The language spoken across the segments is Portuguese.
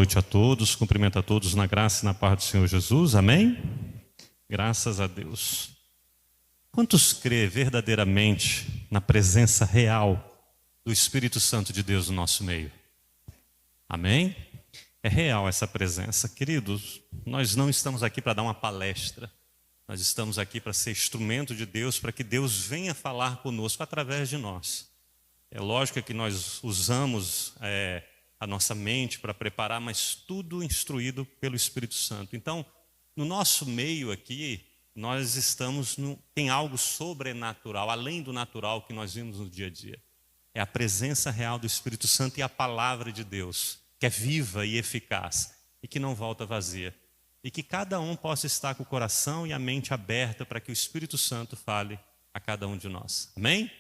noite a todos, cumprimento a todos na graça e na paz do Senhor Jesus, amém? Graças a Deus. Quantos crê verdadeiramente na presença real do Espírito Santo de Deus no nosso meio? Amém? É real essa presença. Queridos, nós não estamos aqui para dar uma palestra, nós estamos aqui para ser instrumento de Deus, para que Deus venha falar conosco através de nós. É lógico que nós usamos a nossa mente para preparar, mas tudo instruído pelo Espírito Santo. Então, no nosso meio aqui, nós estamos em algo sobrenatural, além do natural que nós vimos no dia a dia. É a presença real do Espírito Santo e a palavra de Deus, que é viva e eficaz e que não volta vazia. E que cada um possa estar com o coração e a mente aberta para que o Espírito Santo fale a cada um de nós. Amém?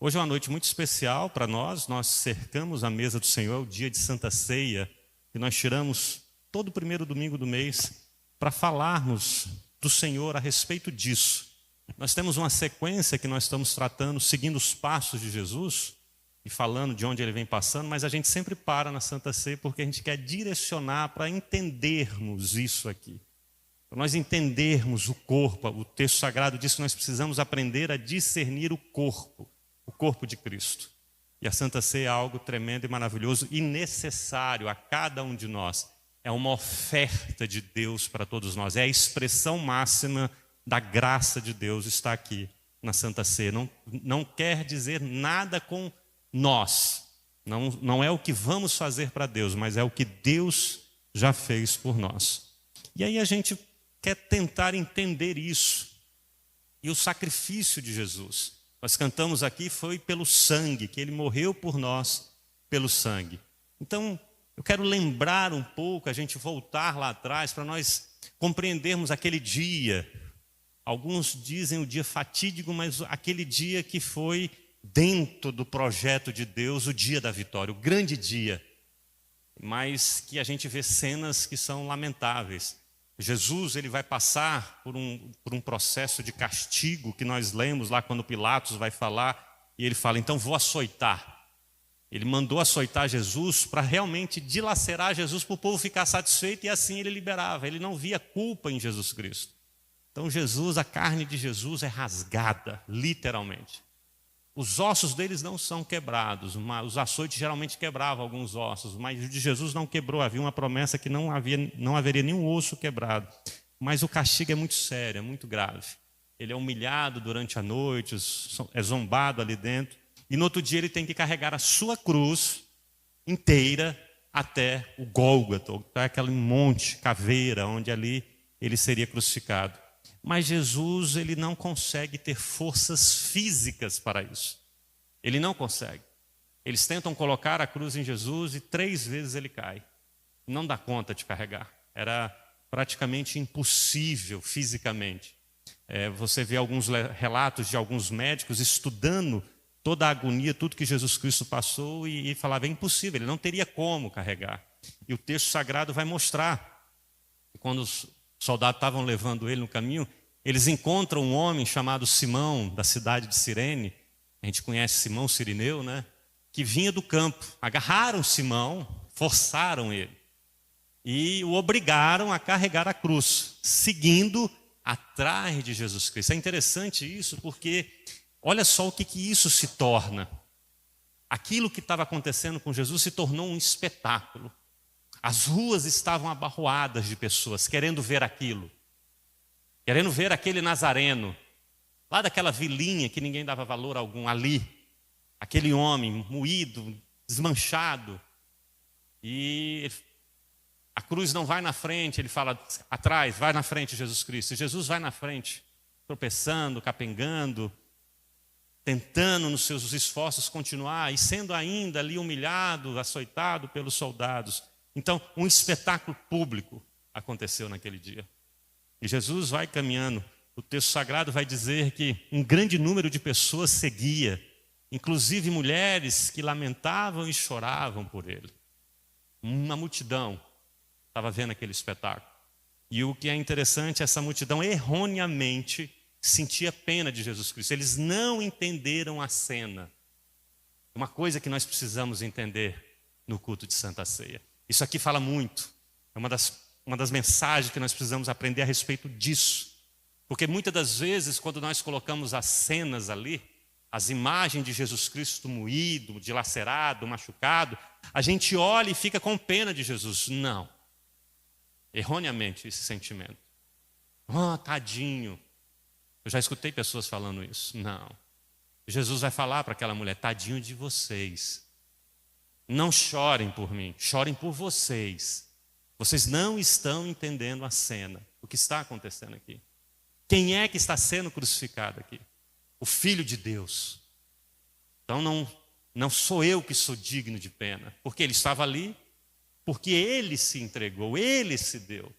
Hoje é uma noite muito especial para nós. Nós cercamos a mesa do Senhor, é o dia de Santa Ceia, e nós tiramos todo o primeiro domingo do mês para falarmos do Senhor a respeito disso. Nós temos uma sequência que nós estamos tratando, seguindo os passos de Jesus e falando de onde ele vem passando, mas a gente sempre para na Santa Ceia porque a gente quer direcionar para entendermos isso aqui. Para nós entendermos o corpo, o texto sagrado diz que nós precisamos aprender a discernir o corpo de Cristo. E a Santa Ceia é algo tremendo e maravilhoso e necessário a cada um de nós. É uma oferta de Deus para todos nós. É a expressão máxima da graça de Deus está aqui na Santa Ceia. Não quer dizer nada com nós. Não é o que vamos fazer para Deus, mas é o que Deus já fez por nós. E aí a gente quer tentar entender isso. E o sacrifício de Jesus. Nós cantamos aqui, foi pelo sangue, que ele morreu por nós pelo sangue. Então, eu quero lembrar um pouco, a gente voltar lá atrás, para nós compreendermos aquele dia. Alguns dizem o dia fatídico, mas aquele dia que foi dentro do projeto de Deus, o dia da vitória, o grande dia. Mas que a gente vê cenas que são lamentáveis. Jesus ele vai passar por um processo de castigo que nós lemos lá quando Pilatos vai falar, e ele fala, então vou açoitar. Ele mandou açoitar Jesus para realmente dilacerar Jesus para o povo ficar satisfeito, e assim ele liberava, ele não via culpa em Jesus Cristo. Então Jesus, a carne de Jesus é rasgada, literalmente. Os ossos deles não são quebrados, os açoites geralmente quebravam alguns ossos, mas o de Jesus não quebrou, havia uma promessa que não haveria nenhum osso quebrado. Mas o castigo é muito sério, é muito grave. Ele é humilhado durante a noite, é zombado ali dentro, e no outro dia ele tem que carregar a sua cruz inteira até o Gólgota, até aquele monte, caveira, onde ali ele seria crucificado. Mas Jesus, ele não consegue ter forças físicas para isso. Ele não consegue. Eles tentam colocar a cruz em Jesus e 3 vezes ele cai. Não dá conta de carregar. Era praticamente impossível fisicamente. Você vê alguns relatos de alguns médicos estudando toda a agonia, tudo que Jesus Cristo passou e falava, é impossível, ele não teria como carregar. E o texto sagrado vai mostrar que quando os soldados estavam levando ele no caminho, eles encontram um homem chamado Simão, da cidade de Cirene, a gente conhece Simão Cirineu, né? Que vinha do campo. Agarraram Simão, forçaram ele e o obrigaram a carregar a cruz, seguindo atrás de Jesus Cristo. É interessante isso porque olha só o que isso se torna. Aquilo que estava acontecendo com Jesus se tornou um espetáculo. As ruas estavam abarroadas de pessoas querendo ver aquilo. Querendo ver aquele Nazareno, lá daquela vilinha que ninguém dava valor algum ali. Aquele homem moído, desmanchado. E a cruz não vai na frente, ele fala atrás, vai na frente Jesus Cristo. E Jesus vai na frente, tropeçando, capengando, tentando nos seus esforços continuar e sendo ainda ali humilhado, açoitado pelos soldados. Então, um espetáculo público aconteceu naquele dia. E Jesus vai caminhando. O texto sagrado vai dizer que um grande número de pessoas seguia, inclusive mulheres que lamentavam e choravam por ele. Uma multidão estava vendo aquele espetáculo. E o que é interessante, essa multidão erroneamente sentia pena de Jesus Cristo. Eles não entenderam a cena. Uma coisa que nós precisamos entender no culto de Santa Ceia. Isso aqui fala muito. É uma das mensagens que nós precisamos aprender a respeito disso. Porque muitas das vezes, quando nós colocamos as cenas ali, as imagens de Jesus Cristo moído, dilacerado, machucado, a gente olha e fica com pena de Jesus. Não. Erroneamente esse sentimento. Oh, tadinho. Eu já escutei pessoas falando isso. Não. Jesus vai falar para aquela mulher, tadinho de vocês. Não chorem por mim, chorem por vocês. Vocês não estão entendendo a cena, o que está acontecendo aqui. Quem é que está sendo crucificado aqui? O Filho de Deus. Então não sou eu que sou digno de pena, porque ele estava ali, porque ele se entregou, ele se deu.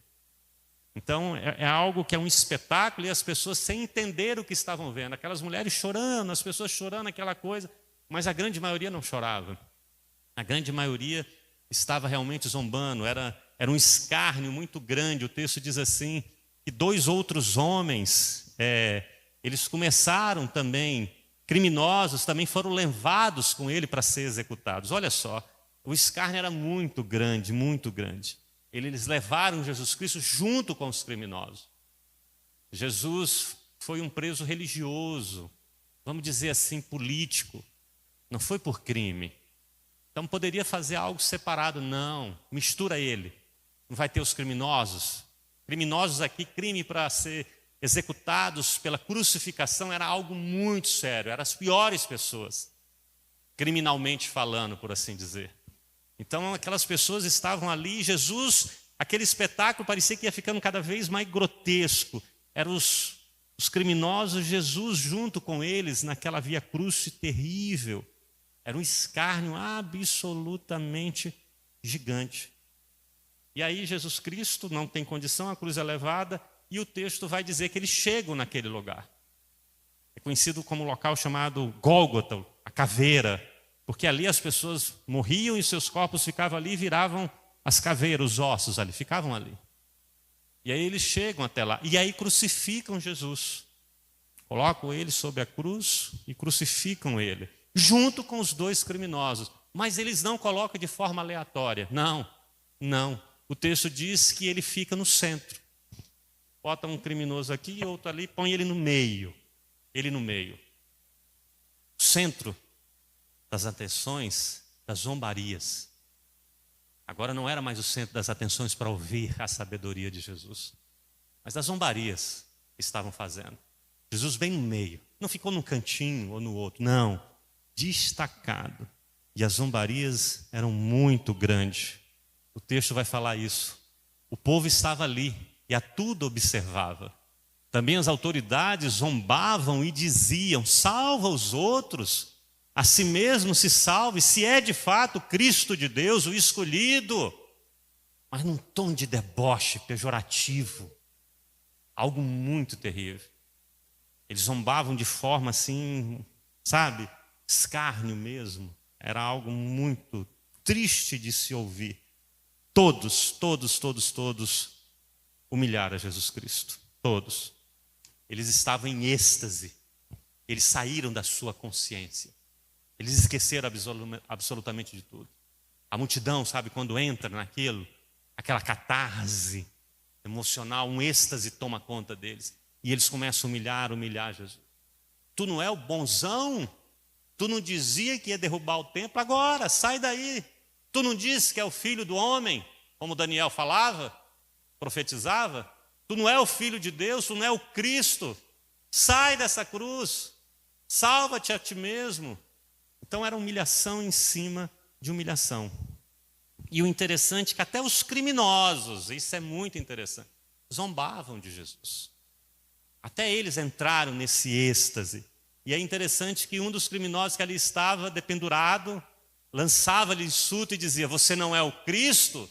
Então é algo que é um espetáculo e as pessoas sem entender o que estavam vendo. Aquelas mulheres chorando, as pessoas chorando, aquela coisa, mas a grande maioria não chorava. A grande maioria estava realmente zombando, era um escárnio muito grande. O texto diz assim, que 2 outros homens, eles começaram também, criminosos, também foram levados com ele para ser executados. Olha só, o escárnio era muito grande, muito grande. Eles levaram Jesus Cristo junto com os criminosos. Jesus foi um preso religioso, vamos dizer assim, político. Não foi por crime. Então poderia fazer algo separado. Não, mistura ele. Não vai ter os criminosos. Criminosos aqui, crime para ser executados pela crucificação era algo muito sério. Eram as piores pessoas, criminalmente falando, por assim dizer. Então aquelas pessoas estavam ali, Jesus, aquele espetáculo parecia que ia ficando cada vez mais grotesco. Eram os criminosos, Jesus junto com eles naquela via crucis terrível. Era um escárnio absolutamente gigante. E aí Jesus Cristo não tem condição, a cruz é levada, e o texto vai dizer que eles chegam naquele lugar. É conhecido como um local chamado Gólgota, a caveira, porque ali as pessoas morriam e seus corpos ficavam ali e viravam as caveiras, os ossos ali, ficavam ali. E aí eles chegam até lá, e aí crucificam Jesus. Colocam ele sobre a cruz e crucificam ele, junto com os 2 criminosos. Mas eles não colocam de forma aleatória, não. O texto diz que ele fica no centro. Bota um criminoso aqui e outro ali, põe ele no meio. O centro das atenções, das zombarias. Agora não era mais o centro das atenções para ouvir a sabedoria de Jesus, mas das zombarias que estavam fazendo. Jesus bem no meio, não ficou num cantinho ou no outro, não, destacado. E as zombarias eram muito grandes. O texto vai falar isso. O povo estava ali e a tudo observava. Também as autoridades zombavam e diziam, salva os outros, a si mesmo se salve, se é de fato Cristo de Deus, o escolhido. Mas num tom de deboche pejorativo, algo muito terrível. Eles zombavam de forma assim, sabe, escárnio mesmo. Era algo muito triste de se ouvir. Todos humilharam a Jesus Cristo. Todos. Eles estavam em êxtase. Eles saíram da sua consciência. Eles esqueceram absolutamente de tudo. A multidão, sabe, quando entra naquilo, aquela catarse emocional, um êxtase toma conta deles. E eles começam a humilhar Jesus. Tu não é o bonzão? Tu não dizia que ia derrubar o templo? Agora, sai daí. Tu não disse que é o filho do homem, como Daniel falava, profetizava? Tu não é o filho de Deus, tu não é o Cristo. Sai dessa cruz, salva-te a ti mesmo. Então era humilhação em cima de humilhação. E o interessante é que até os criminosos, isso é muito interessante, zombavam de Jesus. Até eles entraram nesse êxtase. E é interessante que um dos criminosos que ali estava dependurado, lançava-lhe insulto e dizia, você não é o Cristo?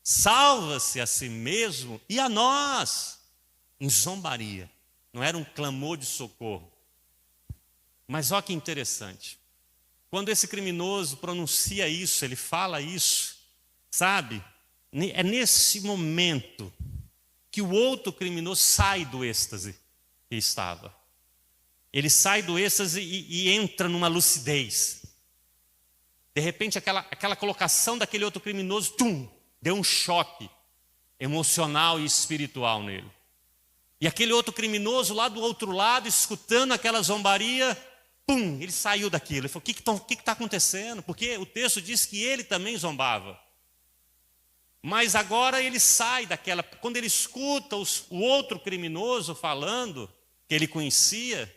Salva-se a si mesmo e a nós. Em zombaria. Não era um clamor de socorro. Mas olha que interessante. Quando esse criminoso pronuncia isso, ele fala isso, sabe? É nesse momento que o outro criminoso sai do êxtase que estava. Ele sai do êxtase e entra numa lucidez. De repente aquela colocação daquele outro criminoso, deu um choque emocional e espiritual nele. E aquele outro criminoso lá do outro lado, escutando aquela zombaria, ele saiu daquilo. Ele falou, o que está acontecendo? Porque o texto diz que ele também zombava. Mas agora ele sai daquela... Quando ele escuta o outro criminoso falando, que ele conhecia,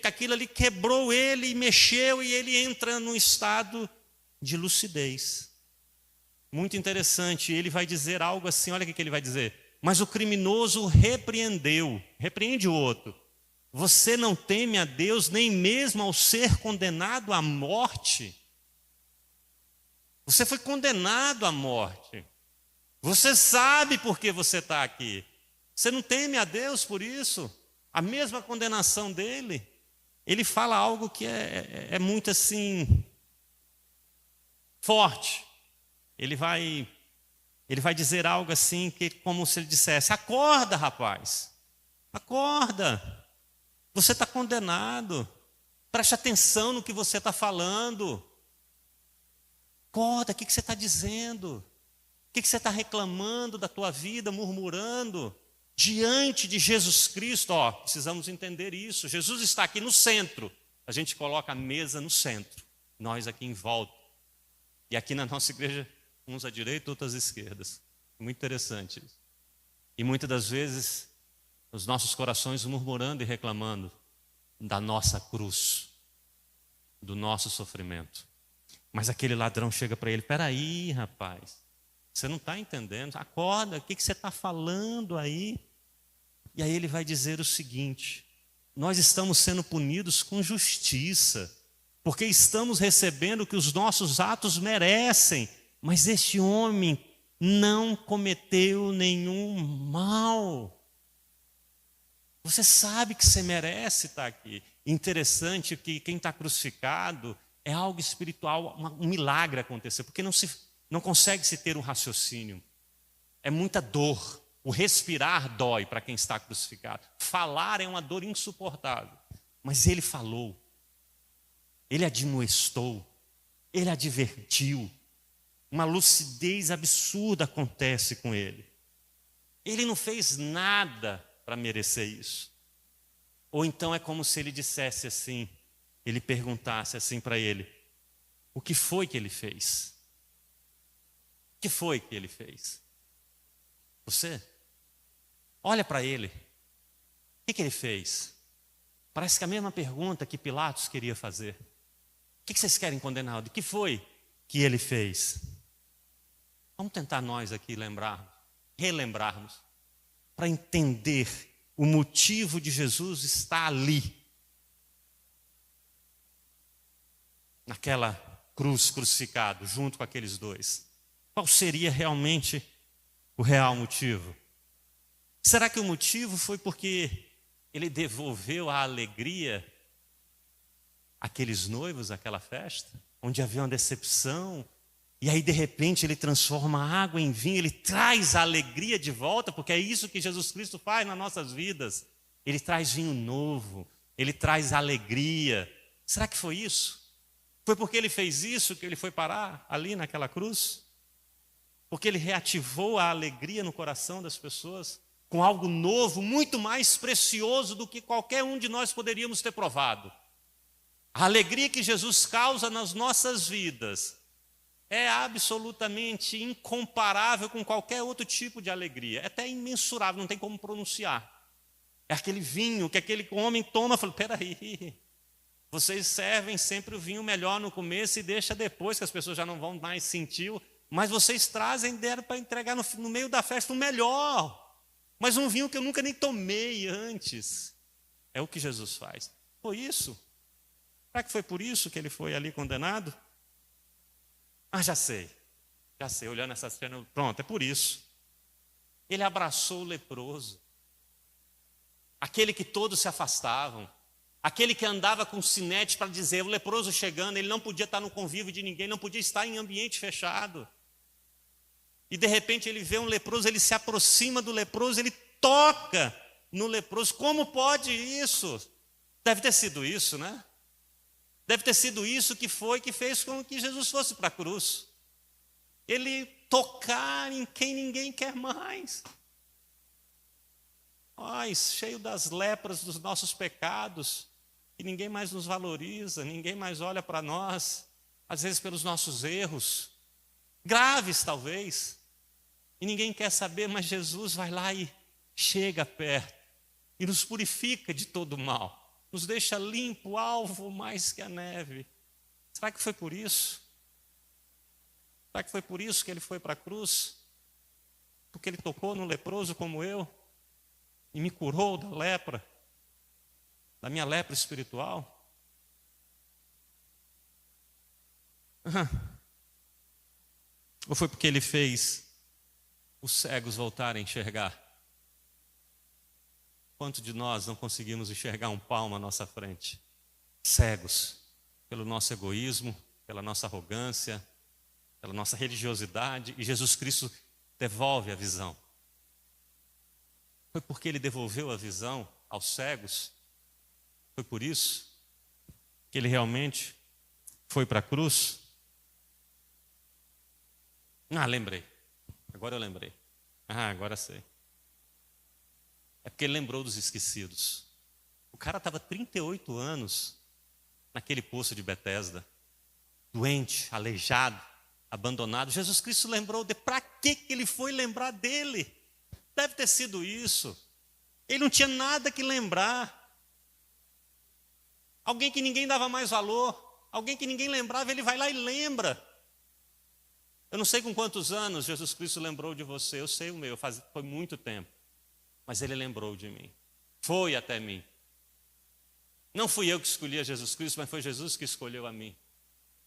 aquilo ali quebrou ele e mexeu, e ele entra num estado de lucidez. Muito interessante. Ele vai dizer algo assim, olha o que ele vai dizer. Mas o criminoso repreende o outro. Você não teme a Deus nem mesmo ao ser condenado à morte? Você foi condenado à morte. Você sabe por que você está aqui. Você não teme a Deus por isso? A mesma condenação dele. Ele fala algo que é muito assim, forte. Ele vai dizer algo assim, como se ele dissesse, acorda, rapaz. Acorda. Você está condenado. Preste atenção no que você está falando. Acorda, o que você está dizendo? O que você está reclamando da tua vida, murmurando? Diante de Jesus Cristo, precisamos entender isso. Jesus está aqui no centro. A gente coloca a mesa no centro. Nós aqui em volta. E aqui na nossa igreja, uns à direita, outros às esquerdas. Muito interessante isso. E muitas das vezes, os nossos corações murmurando e reclamando da nossa cruz, do nosso sofrimento. Mas aquele ladrão chega para ele, peraí, rapaz, você não está entendendo, acorda, o que você está falando aí? E aí ele vai dizer o seguinte, nós estamos sendo punidos com justiça, porque estamos recebendo o que os nossos atos merecem, mas este homem não cometeu nenhum mal. Você sabe que você merece estar aqui. Interessante que quem está crucificado é algo espiritual, um milagre aconteceu, porque não consegue se ter um raciocínio. É muita dor. O respirar dói para quem está crucificado. Falar é uma dor insuportável. Mas ele falou, ele admoestou, ele advertiu. Uma lucidez absurda acontece com ele. Ele não fez nada para merecer isso. Ou então é como se ele dissesse assim, ele perguntasse assim para ele, o que foi que ele fez? O que foi que ele fez? Você? Olha para ele. O que ele fez? Parece que a mesma pergunta que Pilatos queria fazer. O que vocês querem condenar? O que foi que ele fez? Vamos tentar nós aqui relembrarmos, para entender o motivo de Jesus estar ali, naquela cruz, crucificado, junto com aqueles dois. Qual seria realmente o real motivo? Será que o motivo foi porque ele devolveu a alegria àqueles noivos, àquela festa, onde havia uma decepção, e aí de repente ele transforma a água em vinho, ele traz a alegria de volta, porque é isso que Jesus Cristo faz nas nossas vidas. Ele traz vinho novo, ele traz alegria. Será que foi isso? Foi porque ele fez isso que ele foi parar ali naquela cruz? Porque ele reativou a alegria no coração das pessoas com algo novo, muito mais precioso do que qualquer um de nós poderíamos ter provado. A alegria que Jesus causa nas nossas vidas é absolutamente incomparável com qualquer outro tipo de alegria. É até imensurável, não tem como pronunciar. É aquele vinho que aquele homem toma e fala, peraí, vocês servem sempre o vinho melhor no começo e deixa depois, que as pessoas já não vão mais sentir, mas vocês deram para entregar no meio da festa o melhor. Mas um vinho que eu nunca nem tomei antes. É o que Jesus faz. Foi isso? Será que foi por isso que ele foi ali condenado? Já sei, olhando essa cena, pronto, é por isso. Ele abraçou o leproso, aquele que todos se afastavam, aquele que andava com sinete para dizer, o leproso chegando, ele não podia estar no convívio de ninguém, não podia estar em ambiente fechado. E de repente ele vê um leproso, ele se aproxima do leproso, ele toca no leproso. Como pode isso? Deve ter sido isso, né? Deve ter sido isso que fez com que Jesus fosse para a cruz. Ele tocar em quem ninguém quer mais. Nós, cheio das lepras dos nossos pecados, e ninguém mais nos valoriza, ninguém mais olha para nós, às vezes pelos nossos erros, graves talvez, e ninguém quer saber, mas Jesus vai lá e chega perto, e nos purifica de todo mal. Nos deixa limpo, alvo mais que a neve. Será que foi por isso? Será que foi por isso que ele foi para a cruz? Porque ele tocou no leproso como eu e me curou da lepra, da minha lepra espiritual? Ou foi porque ele fez os cegos voltarem a enxergar? Quantos de nós não conseguimos enxergar um palmo à nossa frente? Cegos, pelo nosso egoísmo, pela nossa arrogância, pela nossa religiosidade, e Jesus Cristo devolve a visão. Foi porque ele devolveu a visão aos cegos? Foi por isso que ele realmente foi para a cruz? Lembrei. Agora eu lembrei. Agora sei. É porque ele lembrou dos esquecidos. O cara estava 38 anos naquele poço de Betesda, doente, aleijado, abandonado. Jesus Cristo lembrou para que ele foi lembrar dele? Deve ter sido isso. Ele não tinha nada que lembrar. Alguém que ninguém dava mais valor, alguém que ninguém lembrava, ele vai lá e lembra. Eu não sei com quantos anos Jesus Cristo lembrou de você, eu sei o meu, foi muito tempo. Mas ele lembrou de mim, foi até mim. Não fui eu que escolhi a Jesus Cristo, mas foi Jesus que escolheu a mim.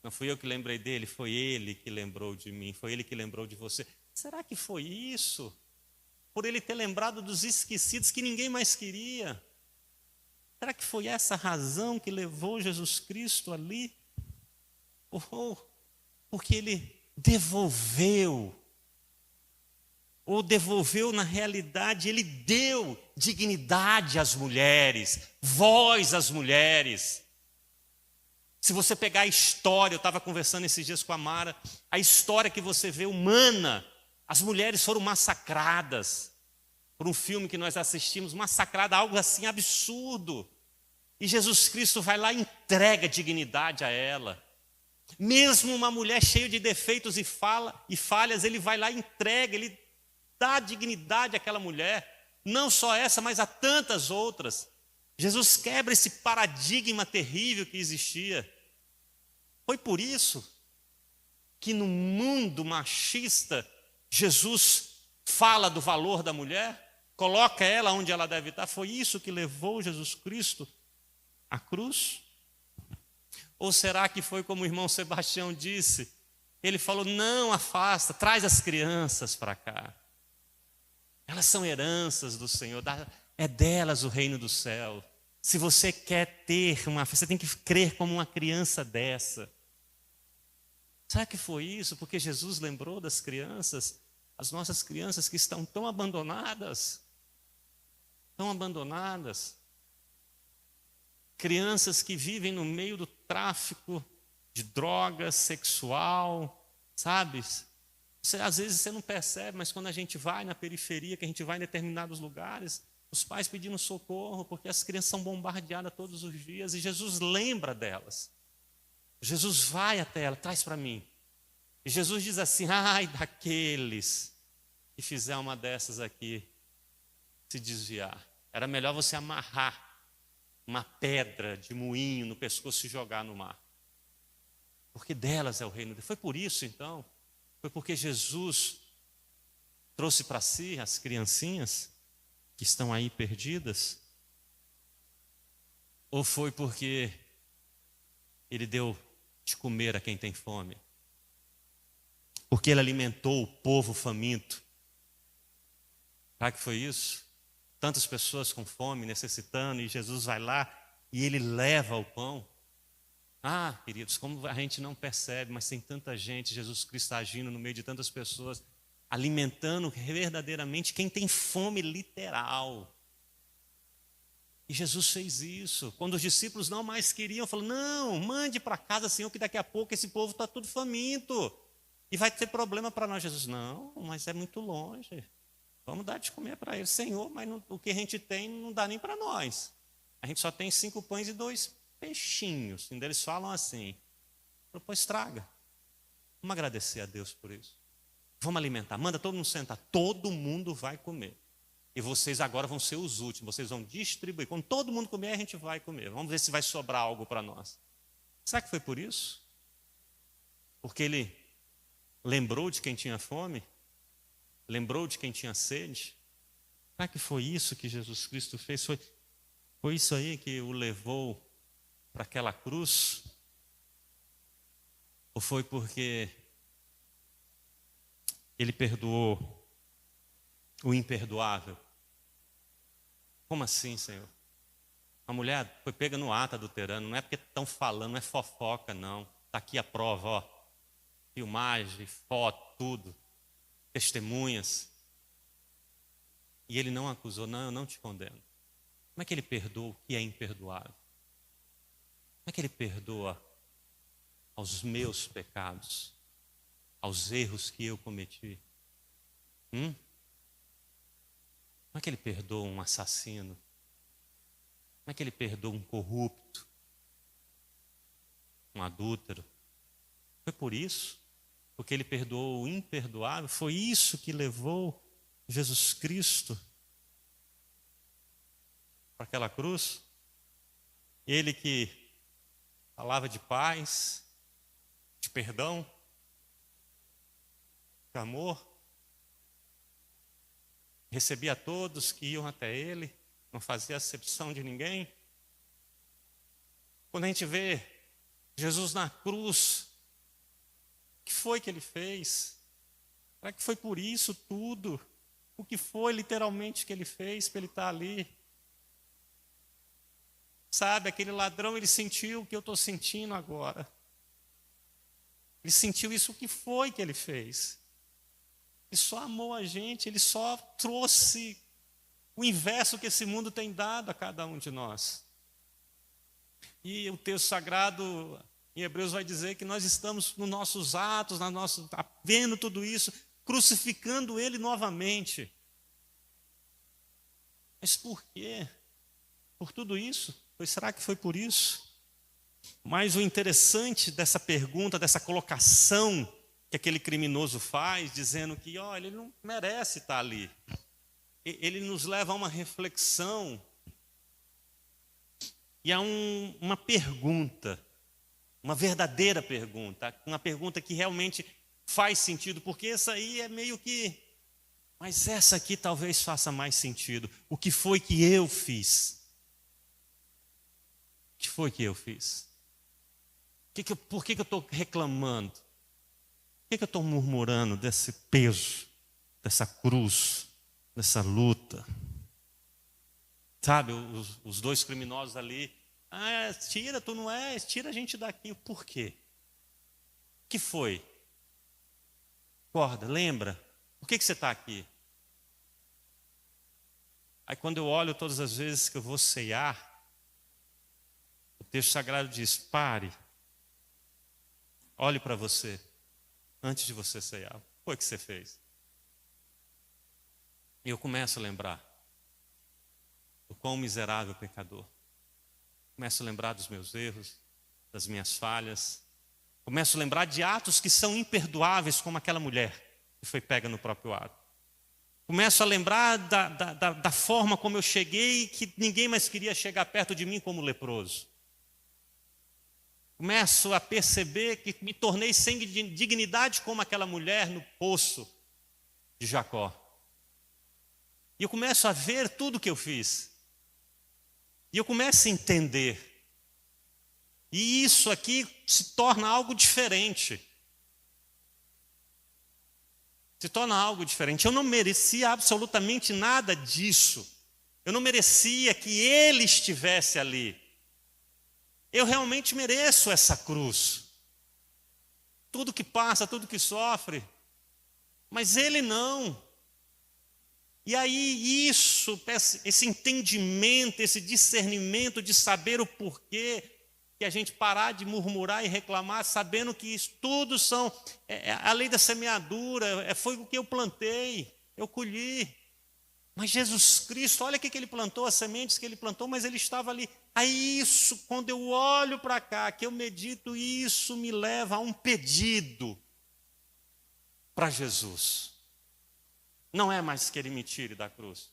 Não fui eu que lembrei dele, foi ele que lembrou de mim, foi ele que lembrou de você. Será que foi isso? Por ele ter lembrado dos esquecidos que ninguém mais queria? Será que foi essa a razão que levou Jesus Cristo ali? Porque ele devolveu, ou devolveu na realidade, ele deu dignidade às mulheres, voz às mulheres. Se você pegar a história, eu estava conversando esses dias com a Mara, a história que você vê humana, as mulheres foram massacradas, por um filme que nós assistimos, massacrada, algo assim absurdo. E Jesus Cristo vai lá e entrega dignidade a ela. Mesmo uma mulher cheia de defeitos e falhas, ele vai lá e entrega, ele dá dignidade àquela mulher. Não só essa, mas a tantas outras. Jesus quebra esse paradigma terrível que existia. Foi por isso que no mundo machista, Jesus fala do valor da mulher, coloca ela onde ela deve estar. Foi isso que levou Jesus Cristo à cruz? Ou será que foi como o irmão Sebastião disse? Ele falou, não afasta, traz as crianças para cá. Elas são heranças do Senhor, é delas o reino do céu. Se você quer ter você tem que crer como uma criança dessa. Será que foi isso? Porque Jesus lembrou das crianças, as nossas crianças que estão tão abandonadas. Tão abandonadas. Crianças que vivem no meio do tráfico de drogas, sexual, sabe? Às vezes você não percebe, mas quando a gente vai na periferia, que a gente vai em determinados lugares, os pais pedindo socorro, porque as crianças são bombardeadas todos os dias, e Jesus lembra delas. Jesus vai até ela, traz para mim. E Jesus diz assim, ai daqueles que fizer uma dessas aqui se desviar. Era melhor você amarrar uma pedra de moinho no pescoço e jogar no mar. Porque delas é o reino. Foi por isso então? Foi porque Jesus trouxe para si as criancinhas que estão aí perdidas? Ou foi porque ele deu de comer a quem tem fome? Porque ele alimentou o povo faminto? Será que foi isso? Tantas pessoas com fome, necessitando, e Jesus vai lá e ele leva o pão. Queridos, como a gente não percebe, mas tem tanta gente, Jesus Cristo agindo no meio de tantas pessoas, alimentando verdadeiramente quem tem fome literal. E Jesus fez isso. Quando os discípulos não mais queriam, falou: não, mande para casa, Senhor, que daqui a pouco esse povo está tudo faminto. E vai ter problema para nós. Jesus: não, mas é muito longe. Vamos dar de comer para eles. Senhor, mas o que a gente tem não dá nem para nós. A gente só tem 5 pães e 2 peixinhos. Ainda eles falam assim. Pois traga. Vamos agradecer a Deus por isso. Vamos alimentar. Manda todo mundo sentar. Todo mundo vai comer. E vocês agora vão ser os últimos. Vocês vão distribuir. Quando todo mundo comer, a gente vai comer. Vamos ver se vai sobrar algo para nós. Será que foi por isso? Porque ele lembrou de quem tinha fome? Lembrou de quem tinha sede? Será que foi isso que Jesus Cristo fez? Foi isso aí que o levou para aquela cruz? Ou foi porque ele perdoou o imperdoável? Como assim, Senhor? A mulher foi pega no ato adulterando, não é porque estão falando, não é fofoca, não. Está aqui a prova, ó. Filmagem, foto, tudo. Testemunhas. E ele não acusou: não, eu não te condeno. Como é que ele perdoa o que é imperdoável? Como é que ele perdoa aos meus pecados, aos erros que eu cometi? Como é que ele perdoa um assassino? Como é que ele perdoa um corrupto, um adúltero? Foi por isso, porque ele perdoou o imperdoável. Foi isso que levou Jesus Cristo para aquela cruz. Ele que falava de paz, de perdão, de amor, recebia todos que iam até ele, não fazia acepção de ninguém. Quando a gente vê Jesus na cruz, o que foi que ele fez? Será que foi por isso tudo? O que foi literalmente que ele fez para ele estar ali? Sabe, aquele ladrão, ele sentiu o que eu estou sentindo agora. Ele sentiu isso. O que foi que ele fez? Ele só amou a gente, ele só trouxe o inverso que esse mundo tem dado a cada um de nós. E o texto sagrado em Hebreus vai dizer que nós estamos nos nossos atos, vendo tudo isso, crucificando ele novamente. Mas por quê? Por tudo isso? Pois será que foi por isso? Mas o interessante dessa pergunta, dessa colocação que aquele criminoso faz, dizendo que, olha, ele não merece estar ali. Ele nos leva a uma reflexão e a uma pergunta, uma verdadeira pergunta, uma pergunta que realmente faz sentido, porque essa aí é meio que, mas essa aqui talvez faça mais sentido. O que foi que eu fiz? O que foi que eu fiz? Por que eu estou reclamando? Por que eu estou murmurando desse peso, dessa cruz, dessa luta? Sabe, os 2 criminosos ali, tira, tu não és, tira a gente daqui. Por quê? O que foi? Acorda, lembra? Por que você está aqui? Aí quando eu olho todas as vezes que eu vou ceiar, o texto sagrado diz: pare, olhe para você, antes de você ceiar. O que foi que você fez? E eu começo a lembrar do quão miserável pecador. Começo a lembrar dos meus erros, das minhas falhas. Começo a lembrar de atos que são imperdoáveis, como aquela mulher que foi pega no próprio ato. Começo a lembrar da forma como eu cheguei, que ninguém mais queria chegar perto de mim como leproso. Começo a perceber que me tornei sem dignidade como aquela mulher no poço de Jacó. E eu começo a ver tudo o que eu fiz. E eu começo a entender. E isso aqui se torna algo diferente. Se torna algo diferente. Eu não merecia absolutamente nada disso. Eu não merecia que ele estivesse ali. Eu realmente mereço essa cruz. Tudo que passa, tudo que sofre. Mas ele não. E aí esse entendimento, esse discernimento de saber o porquê, que a gente parar de murmurar e reclamar, sabendo que isso tudo são a lei da semeadura, foi o que eu plantei, eu colhi. Mas Jesus Cristo, olha o que ele plantou, as sementes que ele plantou, mas ele estava ali. Aí isso, quando eu olho para cá, que eu medito, isso me leva a um pedido para Jesus. Não é mais que ele me tire da cruz,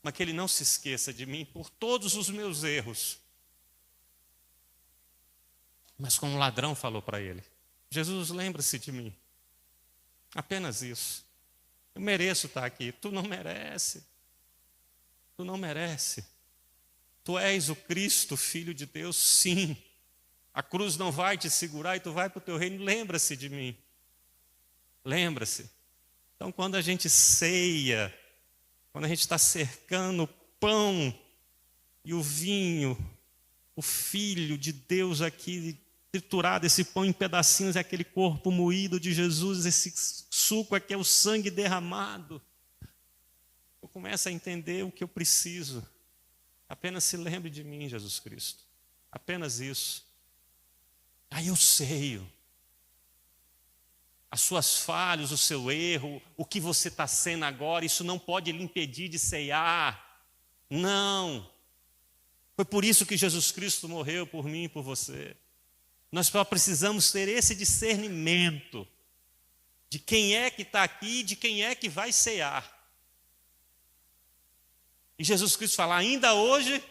mas que ele não se esqueça de mim por todos os meus erros. Mas como o ladrão falou para ele, Jesus, lembra-se de mim. Apenas isso. Eu mereço estar aqui, tu não merece. Tu não merece. Tu és o Cristo, Filho de Deus, sim. A cruz não vai te segurar e tu vai para o teu reino, lembra-se de mim. Lembra-se. Então, quando a gente ceia, quando a gente está cercando o pão e o vinho, o Filho de Deus aqui, triturado, esse pão em pedacinhos, é aquele corpo moído de Jesus, esse suco aqui é o sangue derramado. Eu começo a entender o que eu preciso. Apenas se lembre de mim, Jesus Cristo. Apenas isso. Aí eu ceio. As suas falhas, o seu erro, o que você está sendo agora, isso não pode lhe impedir de ceiar. Não. Foi por isso que Jesus Cristo morreu por mim e por você. Nós só precisamos ter esse discernimento de quem é que está aqui e de quem é que vai cear. E Jesus Cristo fala, ainda hoje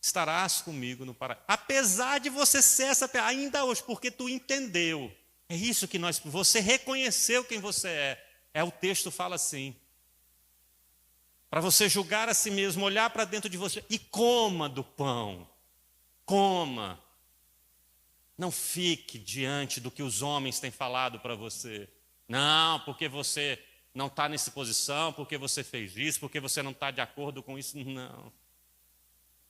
estarás comigo no paraíso. Apesar de você ser essa, ainda hoje, porque tu entendeu. É isso que você reconheceu quem você é. O texto fala assim. Para você julgar a si mesmo, olhar para dentro de você e coma do pão. Coma. Não fique diante do que os homens têm falado para você. Não, porque você não está nessa posição, porque você fez isso, porque você não está de acordo com isso. Não.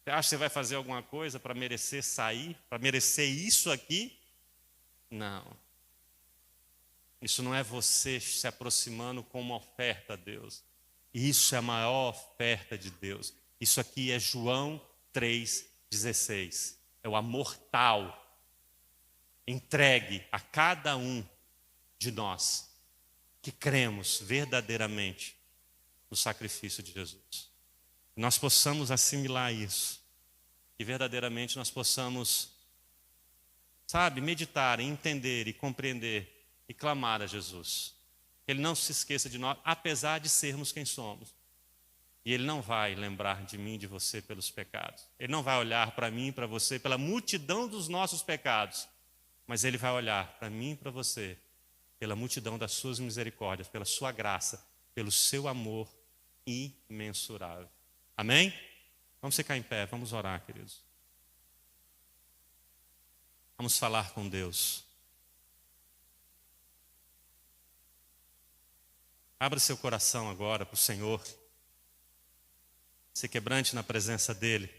Você acha que você vai fazer alguma coisa para merecer sair, para merecer isso aqui? Não. Isso não é você se aproximando com uma oferta a Deus. Isso é a maior oferta de Deus. Isso aqui é João 3,16. É o amor tal entregue a cada um de nós que cremos verdadeiramente no sacrifício de Jesus. Nós possamos assimilar isso e verdadeiramente nós possamos, meditar, entender e compreender e clamar a Jesus. Ele não se esqueça de nós, apesar de sermos quem somos. E Ele não vai lembrar de mim e de você pelos pecados. Ele não vai olhar para mim e para você pela multidão dos nossos pecados. Mas Ele vai olhar para mim e para você pela multidão das suas misericórdias, pela sua graça, pelo seu amor imensurável. Amém? Vamos ficar em pé, vamos orar, queridos. Vamos falar com Deus. Abra seu coração agora para o Senhor. Se quebrante na presença dEle.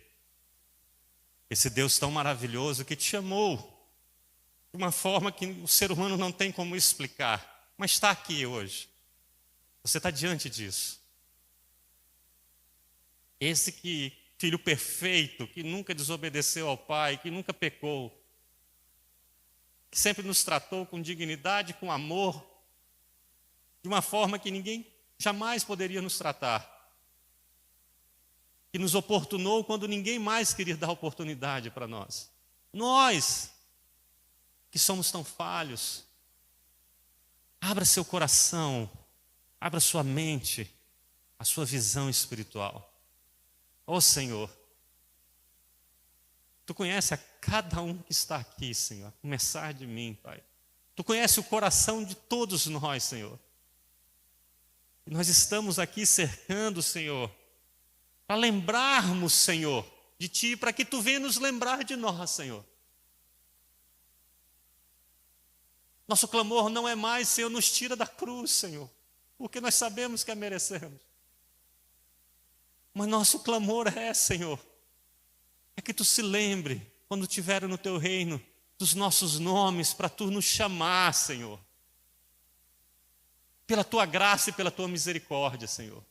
Esse Deus tão maravilhoso que te chamou de uma forma que o ser humano não tem como explicar, mas está aqui hoje. Você está diante disso. Esse filho perfeito, que nunca desobedeceu ao Pai, que nunca pecou, que sempre nos tratou com dignidade, com amor, de uma forma que ninguém jamais poderia nos tratar, que nos oportunou quando ninguém mais queria dar oportunidade para nós. Nós, que somos tão falhos, abra seu coração, abra sua mente, a sua visão espiritual. Ó Senhor, Tu conheces a cada um que está aqui, Senhor, a começar de mim, Pai. Tu conheces o coração de todos nós, Senhor. E nós estamos aqui cercando, Senhor, para lembrarmos, Senhor, de Ti, para que Tu venha nos lembrar de nós, Senhor. Nosso clamor não é mais, Senhor, nos tira da cruz, Senhor, porque nós sabemos que a merecemos. Mas nosso clamor é, Senhor, é que Tu se lembre, quando estiver no Teu reino, dos nossos nomes, para Tu nos chamar, Senhor. Pela Tua graça e pela Tua misericórdia, Senhor.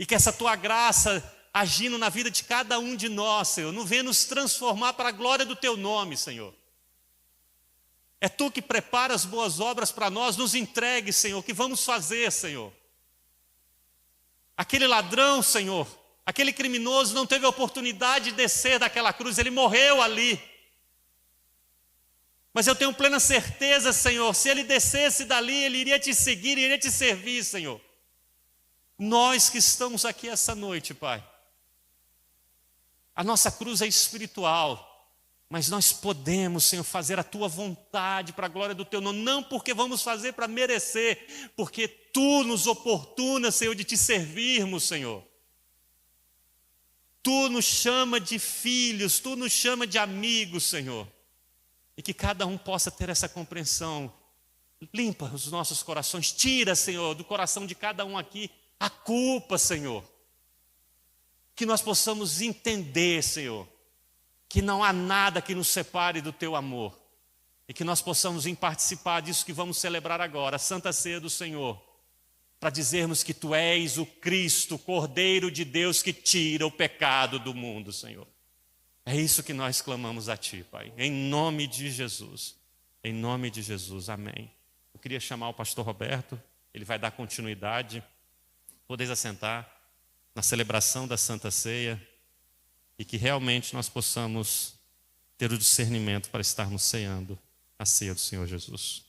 E que essa tua graça agindo na vida de cada um de nós, Senhor, não venha nos transformar para a glória do teu nome, Senhor. É tu que preparas boas obras para nós, nos entregue, Senhor, o que vamos fazer, Senhor. Aquele ladrão, Senhor, aquele criminoso não teve a oportunidade de descer daquela cruz, ele morreu ali. Mas eu tenho plena certeza, Senhor, se ele descesse dali, ele iria te seguir, iria te servir, Senhor. Nós que estamos aqui essa noite, Pai, a nossa cruz é espiritual, mas nós podemos, Senhor, fazer a tua vontade para a glória do teu nome, não porque vamos fazer para merecer, porque tu nos oportunas, Senhor, de te servirmos, Senhor. Tu nos chama de filhos, tu nos chama de amigos, Senhor. E que cada um possa ter essa compreensão. Limpa os nossos corações, tira, Senhor, do coração de cada um aqui a culpa, Senhor. Que nós possamos entender, Senhor, que não há nada que nos separe do teu amor. E que nós possamos participar disso que vamos celebrar agora, a Santa Ceia do Senhor, para dizermos que tu és o Cristo, o Cordeiro de Deus que tira o pecado do mundo, Senhor. É isso que nós clamamos a ti, Pai, em nome de Jesus. Em nome de Jesus, amém. Eu queria chamar o pastor Roberto, ele vai dar continuidade. Podeis assentar na celebração da Santa Ceia e que realmente nós possamos ter o discernimento para estarmos ceando a ceia do Senhor Jesus.